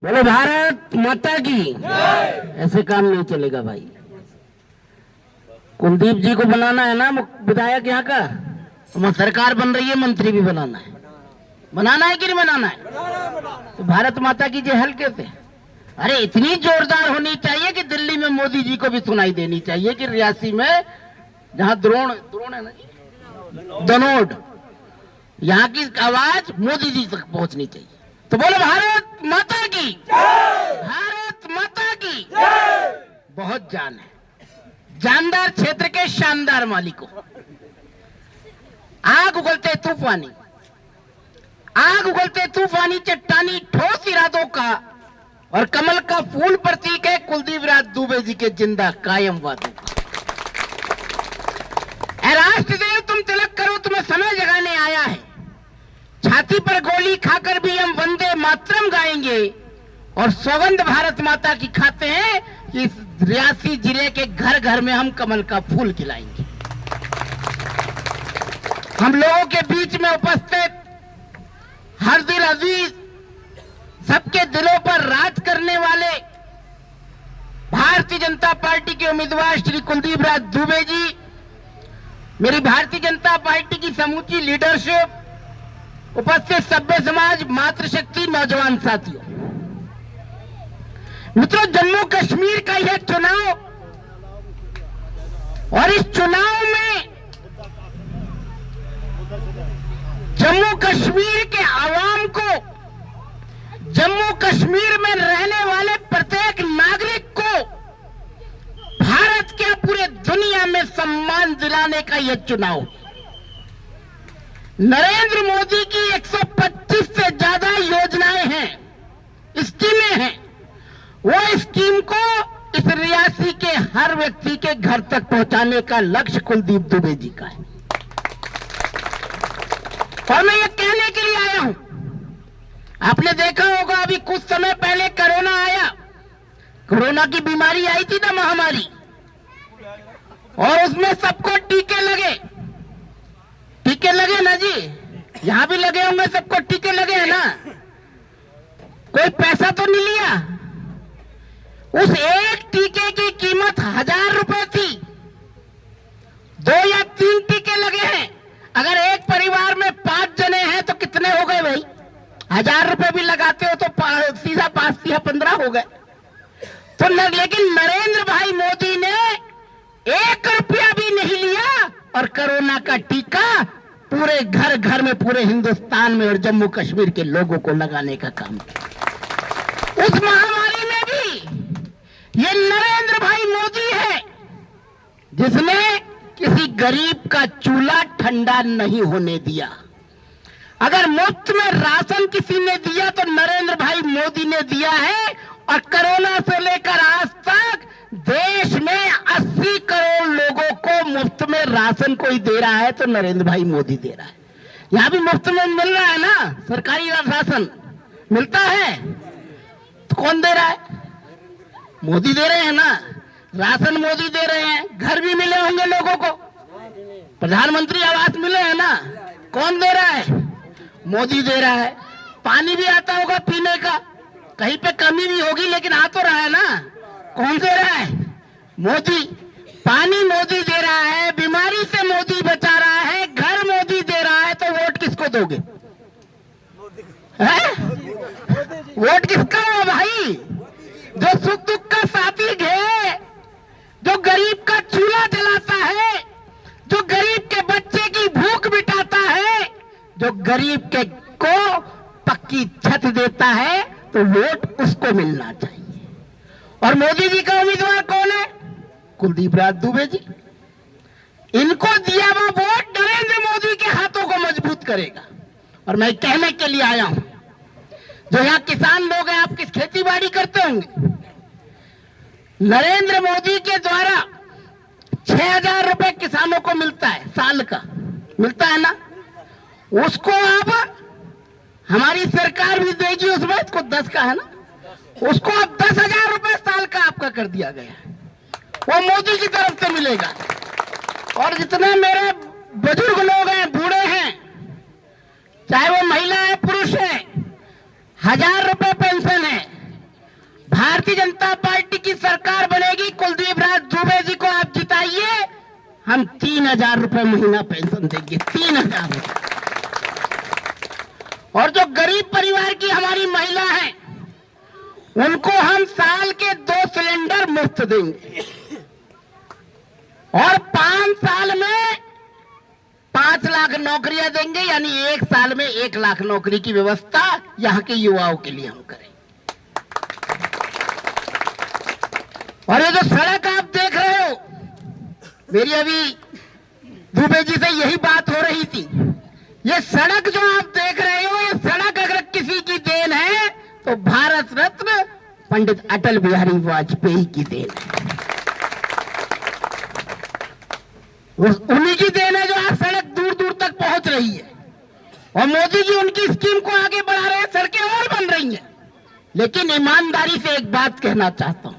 बोले भारत माता की। ऐसे काम नहीं चलेगा भाई। कुलदीप जी को बनाना है ना विधायक यहाँ का, तो सरकार बन रही है, मंत्री भी बनाना है कि नहीं बनाना है? तो भारत माता की जो हल्के से, अरे इतनी जोरदार होनी चाहिए कि दिल्ली में मोदी जी को भी सुनाई देनी चाहिए कि रियासी में जहां द्रोण है ना जी, दनोड, यहाँ की आवाज मोदी जी तक पहुंचनी चाहिए। तो बोलो भारत माता की, भारत माता की। बहुत जान है, जानदार क्षेत्र के शानदार मालिकों। आग उगलते तूफानी चट्टानी ठोस इरादों का और कमल का फूल प्रतीक है कुलदीप राज दुबे जी के जिंदा कायम वादों का। राष्ट्रदेव तुम तिलक करो, तुम्हें समय जगाने आया है। छाती पर गोली खाकर भी हम वंदे मातरम गाएंगे और सौगंध भारत माता की खाते हैं कि इस रियासी जिले के घर घर में हम कमल का फूल खिलाएंगे। हम लोगों के बीच में उपस्थित हर दिल अजीज, सबके दिलों पर राज करने वाले भारतीय जनता पार्टी के उम्मीदवार श्री कुलदीप राज दुबे जी, मेरी भारतीय जनता पार्टी की समूची लीडरशिप, उपस्थित सभ्य समाज, मातृशक्ति, नौजवान साथियों, मित्रों, जम्मू कश्मीर का यह चुनाव और इस चुनाव में जम्मू कश्मीर के आवाम को, जम्मू कश्मीर में रहने वाले प्रत्येक नागरिक को भारत के पूरे दुनिया में सम्मान दिलाने का यह चुनाव। नरेंद्र मोदी की 125 से ज्यादा योजनाएं हैं, स्कीमें हैं। वो स्कीम को इस रियासी के हर व्यक्ति के घर तक पहुंचाने का लक्ष्य कुलदीप दुबे जी का है। और मैं ये कहने के लिए आया हूं, आपने देखा होगा अभी कुछ समय पहले कोरोना आया, कोरोना की बीमारी आई थी ना, महामारी, और उसमें सबको टीके लगे ना जी, यहां भी लगे होंगे, सबको टीके लगे हैं ना। कोई पैसा तो नहीं लिया। उस एक टीके की कीमत 1000 रुपए थी। 2 या 3 टीके लगे हैं। अगर एक परिवार में 5 जने हैं तो कितने हो गए भाई? 1000 रुपए भी लगाते हो तो सीधा 5 या 15 हो गए। तो लेकिन नरेंद्र भाई मोदी ने 1 रुपया भी नहीं लिया और कोरोना का टीका पूरे घर घर में, पूरे हिंदुस्तान में और जम्मू कश्मीर के लोगों को लगाने का काम किया। उस महामारी में भी ये नरेंद्र भाई मोदी है जिसने किसी गरीब का चूल्हा ठंडा नहीं होने दिया। अगर मुफ्त में राशन किसी ने दिया तो नरेंद्र भाई मोदी ने दिया है। और कोरोना से लेकर आज तक देश में 80 करोड़ लोगों को मुफ्त में राशन कोई दे रहा है तो नरेंद्र भाई मोदी दे रहा है। यहां भी मुफ्त में मिल रहा है ना, सरकारी राशन मिलता है, तो कौन दे रहा है? मोदी दे रहे हैं ना, राशन मोदी दे रहे हैं। घर भी मिले होंगे लोगों को, प्रधानमंत्री आवास मिले हैं ना, कौन दे रहा है? मोदी दे रहा है। पानी भी आता होगा पीने का, कहीं पे कमी भी होगी लेकिन आ तो रहा है ना, कौन दे रहा है? मोदी। पानी मोदी दे रहा है, बीमारी से मोदी बचा रहा है, घर मोदी दे रहा है, तो वोट किसको दोगे? वोट किसका हो भाई? जो सुख दुख का साथी है, जो गरीब का चूल्हा जलाता है, जो गरीब के बच्चे की भूख मिटाता है, जो गरीब के को पक्की छत देता है, तो वोट उसको मिलना चाहिए। और मोदी जी का उम्मीदवार कौन है? कुलदीप राज दुबे जी। इनको दिया हुआ वोट नरेंद्र मोदी के हाथों को मजबूत करेगा। और मैं कहने के लिए आया हूं, जो यहां किसान लोग हैं, आप किस खेती बाड़ी करते होंगे? नरेंद्र मोदी के द्वारा 6000 रुपए किसानों को मिलता है, साल का मिलता है ना। उसको अब हमारी सरकार भी देगी, उसमें इसको 10 का है ना, उसको अब 10,000 रुपए साल का आपका कर दिया गया है, वो मोदी की तरफ से मिलेगा। और जितने मेरे बुजुर्ग लोग हैं, बूढ़े हैं, चाहे वो महिला है पुरुष है, 1000 रुपए पेंशन है, भारतीय जनता पार्टी की सरकार बनेगी, कुलदीप राज दुबे जी को आप जिताइए, हम 3,000 रुपए महीना पेंशन देंगे, 3,000 रुपए। और जो गरीब परिवार की हमारी महिला है, उनको हम साल के 2 सिलेंडर मुफ्त देंगे और 5 साल में 5 लाख नौकरियां देंगे, यानी 1 साल में 1 लाख नौकरी की व्यवस्था यहां के युवाओं के लिए हम करें। और ये जो सड़क आप देख रहे हो, मेरी अभी दुबे जी से यही बात हो रही थी, ये सड़क जो आप देख रहे हो, ये सड़क अगर किसी की देन है तो भारत रत्न पंडित अटल बिहारी वाजपेयी की देन है। उन्हीं की देन है जो आज सड़क दूर दूर तक पहुंच रही है। और मोदी जी उनकी स्कीम को आगे बढ़ा रहे हैं, सड़कें और बन रही हैं। लेकिन ईमानदारी से एक बात कहना चाहता हूं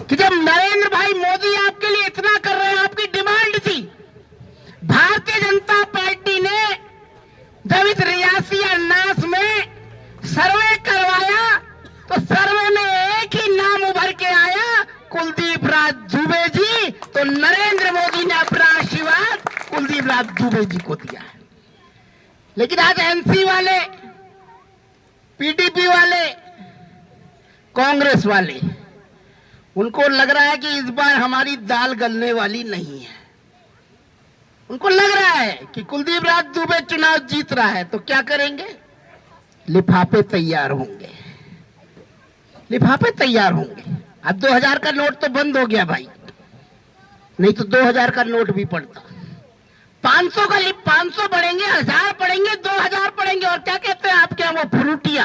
कि जब नरेंद्र भाई मोदी आपके लिए इतना कर रहे हैं, आपकी डिमांड थी, भारतीय जनता पार्टी ने जब इस रियासी अन्नास में सर्वे करवाया तो सर्वे में एक ही नाम उभर के आया, कुलदीप राज दुबे जी। तो नरेंद्र मोदी ने अपना आशीर्वाद कुलदीप राज दुबे जी को दिया है। लेकिन आज एनसी वाले, पीडीपी वाले, कांग्रेस वाले, उनको लग रहा है कि इस बार हमारी दाल गलने वाली नहीं है। उनको लग रहा है कि कुलदीप राज दुबे चुनाव जीत रहा है, तो क्या करेंगे? लिफाफे तैयार होंगे, लिफाफे तैयार होंगे। अब 2000 का नोट तो बंद हो गया भाई, नहीं तो 2000 का नोट भी पड़ता। 500 का 500 पड़ेंगे, 1000 पड़ेंगे, 2000 पड़ेंगे। और क्या कहते हैं आपके यहाँ, वो फ्रूटिया,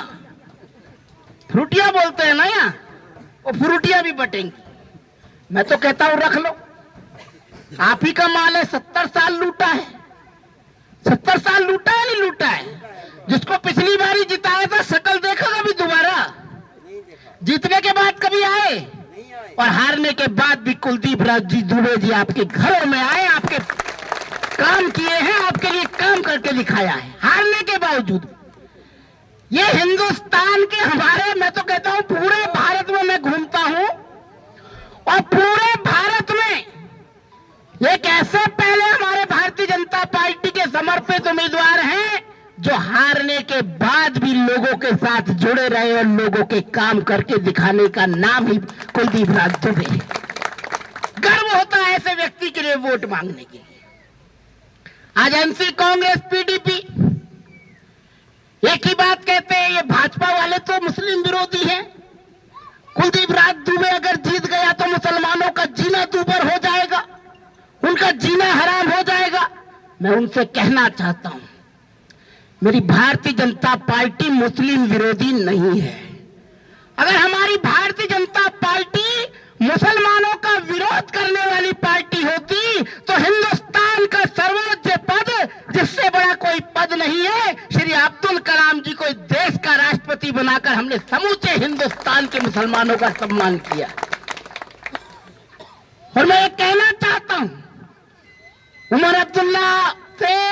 फ्रूटिया बोलते हैं ना यहाँ, वो फ्रूटिया भी बटेंगी। मैं तो कहता हूं रख लो, आप ही का माल है। 70 साल लूटा है, 70 साल लूटा है, नहीं लूटा है? जिसको पिछली बारी जिताया था, शकल देखो कभी दोबारा? जीतने के बाद कभी आए? और हारने के बाद भी कुलदीप राज जी दुबे जी आपके घरों में आए, आपके काम किए हैं, आपके लिए काम करके दिखाया है, हारने के बावजूद। ये हिंदुस्तान के हमारे, मैं तो कहता हूं पूरे भारत में मैं घूमता हूं, और पूरे भारत में एक ऐसे पहले हमारे भारतीय जनता पार्टी के समर्पित उम्मीदवार हैं जो हारने के बाद भी लोगों के साथ जुड़े रहे और लोगों के काम करके दिखाने का नाम ही कुलदीप राज दुबे है। गर्व होता है ऐसे व्यक्ति के लिए वोट मांगने के लिए। आज एनसी, कांग्रेस, पीडीपी एक ही बात कहते हैं, ये भाजपा वाले तो मुस्लिम विरोधी हैं। कुलदीप राज दुबे अगर जीत गया तो मुसलमानों का जीना दूभर हो जाएगा, उनका जीना हराम हो जाएगा। मैं उनसे कहना चाहता हूं, मेरी भारतीय जनता पार्टी मुस्लिम विरोधी नहीं है। अगर हमारी भारतीय जनता पार्टी मुसलमानों का विरोध करने वाली पार्टी होती तो हिंदुस्तान का सर्वोच्च पद, जिससे बड़ा कोई पद नहीं है, श्री अब्दुल कलाम जी को देश का राष्ट्रपति बनाकर हमने समूचे हिंदुस्तान के मुसलमानों का सम्मान किया। और मैं ये कहना चाहता हूं उमर अब्दुल्ला से,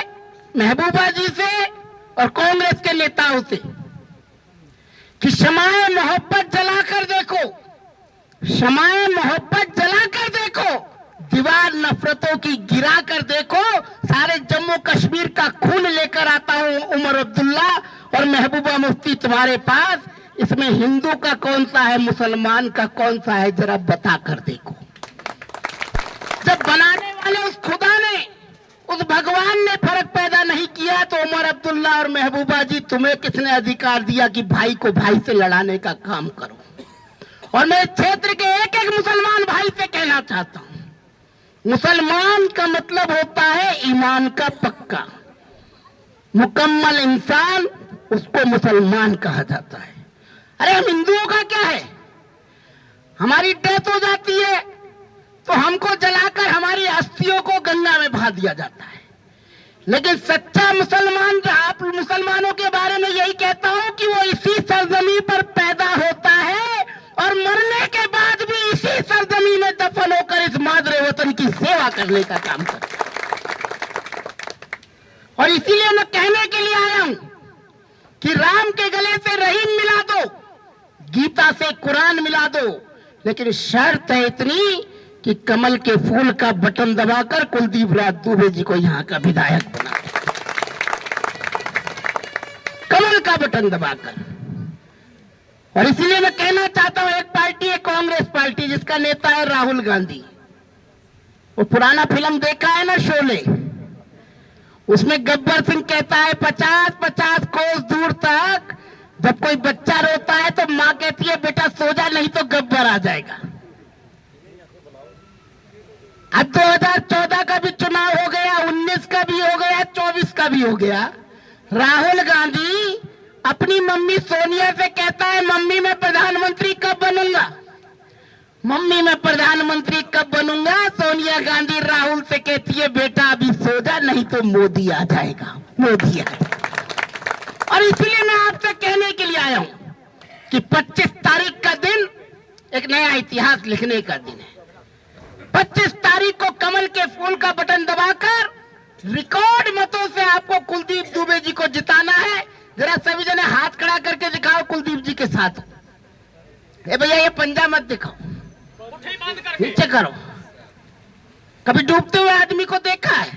महबूबा जी से और कांग्रेस के नेताओं से कि शमाए मोहब्बत जलाकर देखो, शमाए मोहब्बत जलाकर देखो, दीवार नफरतों की गिरा कर देखो। सारे जम्मू कश्मीर का खून लेकर आता हूं उमर अब्दुल्ला और महबूबा मुफ्ती तुम्हारे पास। इसमें हिंदू का कौन सा है, मुसलमान का कौन सा है, जरा बता कर देखो। जब बनाने वाले उस खुदा ने, उस भगवान ने फर्क पैदा नहीं किया, तो उमर अब्दुल्ला और महबूबा जी तुम्हें किसने अधिकार दिया कि भाई को भाई से लड़ाने का काम करो? और मैं क्षेत्र के एक एक मुसलमान भाई से कहना चाहता हूं, मुसलमान का मतलब होता है ईमान का पक्का, मुकम्मल इंसान, उसको मुसलमान कहा जाता है। अरे हम हिंदुओं का क्या है, हमारी डेथ हो जाती है तो हमको जलाकर हमारी अस्थियों को गंगा में बहा दिया जाता है। लेकिन सच्चा मुसलमान, आप मुसलमानों के बारे में यही कहता हूं कि वो इसी सरजमी पर पैदा होता है और मरने के बाद भी इसी सरजमी में दफन होकर इस मादरे वतन की सेवा करने का काम करता है। और इसीलिए मैं कहने के लिए आया हूं कि राम के गले से रहीम मिला दो, गीता से कुरान मिला दो, लेकिन शर्त है इतनी कि कमल के फूल का बटन दबाकर कुलदीप राज दुबे जी को यहां का विधायक बना दो, कमल का बटन दबाकर। और इसलिए मैं कहना चाहता हूं, एक पार्टी है कांग्रेस पार्टी, जिसका नेता है राहुल गांधी। वो पुराना फिल्म देखा है ना, शोले, उसमें गब्बर सिंह कहता है 50-50 कोस दूर तक जब कोई बच्चा रोता है तो मां कहती है बेटा सो जा, नहीं तो गब्बर आ जाएगा। अब 2014 का भी चुनाव हो गया, 19 का भी हो गया, 24 का भी हो गया। राहुल गांधी अपनी मम्मी सोनिया से कहता है मम्मी मैं प्रधानमंत्री कब बनूंगा, मम्मी मैं प्रधानमंत्री कब बनूंगा। सोनिया गांधी राहुल से कहती है बेटा अभी सो जा, नहीं तो मोदी आ जाएगा, मोदी आ जाएगा। और इसलिए मैं आपसे कहने के लिए आया हूं कि 25 तारीख का दिन एक नया इतिहास लिखने का दिन है। 25 तारीख को कमल के फूल का बटन दबाकर रिकॉर्ड मतों से आपको कुलदीप दुबे जी को जिताना है। जरा सभी जने हाथ खड़ा करके दिखाओ कुलदीप जी के साथ। भैया ये पंजा मत दिखाओ, नीचे करो। कभी डूबते हुए आदमी को देखा है?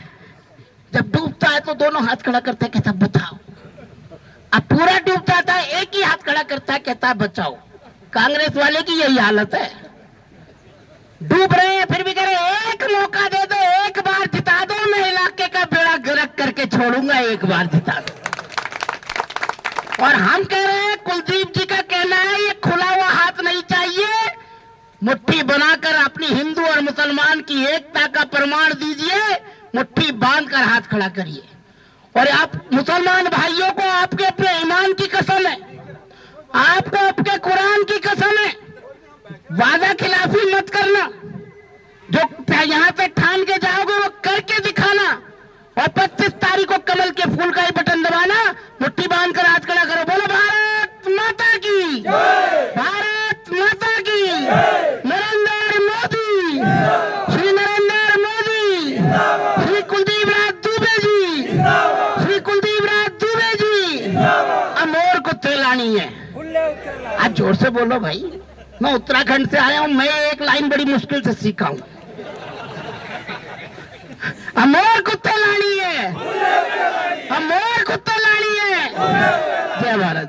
जब डूबता है तो दोनों हाथ खड़ा करता है, कहता बचाओ। अब पूरा डूब जाता है, एक ही हाथ खड़ा करता है, कहता है बचाओ। कांग्रेस वाले की यही हालत है, डूब रहे हैं फिर भी कह रहे एक मौका दे दो, एक बार जिता दो, मैं इलाके का बेड़ा गर्क करके छोड़ूंगा, एक बार जिता दो। और हम कह रहे हैं, कुलदीप जी का कहना है ये खुला हुआ हाथ नहीं चाहिए, मुट्ठी बनाकर अपनी हिंदू और मुसलमान की एकता का प्रमाण दीजिए, मुट्ठी बांधकर हाथ खड़ा करिए। और आप मुसलमान भाइयों को आपके अपने ईमान की कसम है, आपको आपके कुरान की कसम है, वादा खिलाफी मत करना। जो यहां से ठान के जाओगे वो करके दिखाना। और 25 तारीख को कमल के फूल का ही बटन दबाना, मुट्ठी बांधकर हाथ खड़ा करो। बोलो भारत माता की, भारत माता की, नरेंद्र मोदी, श्री नरेंद्र मोदी, श्री कुलदीप राज दुबे जी, श्री कुलदीप राज दुबे जी। अब मोर को तेलानी है, आज जोर से बोलो भाई। मैं उत्तराखंड से आया हूं, मैं एक लाइन बड़ी मुश्किल से सीखा हूं, मोर कुत्ते लानी है, मोर कुत्ते लानी है। जय भारत।